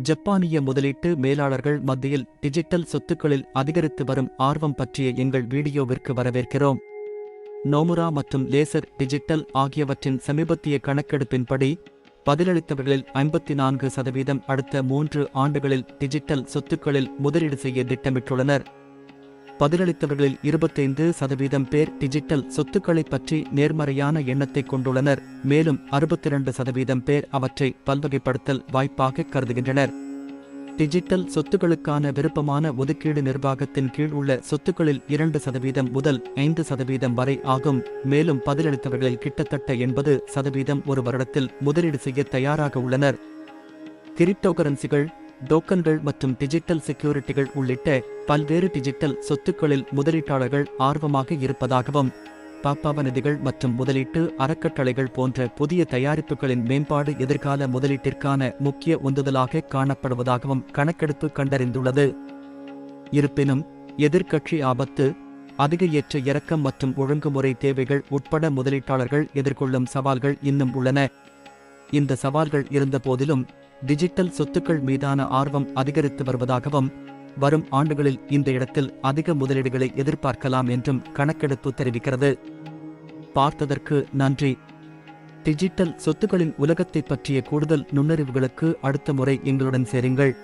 ஜப்பானிய முதலீட்டு மேலாளர்கள் மத்தியில் டிஜிட்டல் சொத்துக்களில் அதிகரித்து வரும் ஆர்வம் பற்றிய எங்கள் வீடியோவிற்கு வரவேற்கிறோம். நோமுரா மற்றும் லேசர் டிஜிட்டல் ஆகியவற்றின் சமீபத்திய கணக்கெடுப்பின்படி பதிலளித்தவர்களில் 54% அடுத்த 3 ஆண்டுகளில் டிஜிட்டல் சொத்துக்களில் முதலீடு செய்ய திட்டமிட்டுள்ளனர். பதிலளித்தவர்களில் 25% பேர் டிஜிட்டல் சொத்துக்களைப் பற்றி நேர்மறையான எண்ணத்தை கொண்டுள்ளனர். மேலும் 62% பேர் அவற்றை பல்வகைப்படுத்தல் வாய்ப்பாக கருதுகின்றனர். டிஜிட்டல் சொத்துக்களுக்கான விருப்பமான ஒதுக்கீடு நிர்வாகத்தின் கீழ் உள்ள சொத்துக்களில் 2% முதல் 5% வரை ஆகும். மேலும் பதிலளித்தவர்களில் கிட்டத்தட்ட 80% ஒரு வருடத்தில் முதலீடு செய்ய தயாராக உள்ளனர். கிரிப்டோகரன்சிகள், டோக்கன்கள் மற்றும் டிஜிட்டல் செக்யூரிட்டிகள் உள்ளிட்ட பல்வேறு டிஜிட்டல் சொத்துக்களில் முதலீட்டாளர்கள் ஆர்வமாக இருப்பதாகவும், பாப்பாவ நிதிகள் மற்றும் முதலீட்டு அறக்கட்டளைகள் போன்ற புதிய தயாரிப்புகளின் மேம்பாடு எதிர்கால முதலீட்டிற்கான முக்கிய உந்துதலாக காணப்படுவதாகவும் கணக்கெடுப்பு கண்டறிந்துள்ளது. இருப்பினும், எதிர்க்கட்சி ஆபத்து, அதிக ஏற்ற இறக்கம் மற்றும் ஒழுங்குமுறை தேவைகள் உட்பட முதலீட்டாளர்கள் எதிர்கொள்ளும் சவால்கள் இன்னும் உள்ளன. இந்த சவால்கள் இருந்தபோதிலும் டிஜிட்டல் சொத்துக்கள் மீதான ஆர்வம் அதிகரித்து வருவதாகவும், வரும் ஆண்டுகளில் இந்த இடத்தில் அதிக முதலீடுகளை எதிர்பார்க்கலாம் என்றும் கணக்கெடுப்பு தெரிவிக்கிறது. பார்த்ததற்கு நன்றி. டிஜிட்டல் சொத்துக்களின் உலகத்தைப் பற்றிய கூடுதல் நுண்ணறிவுகளுக்கு அடுத்த முறை எங்களுடன் சேருங்கள்.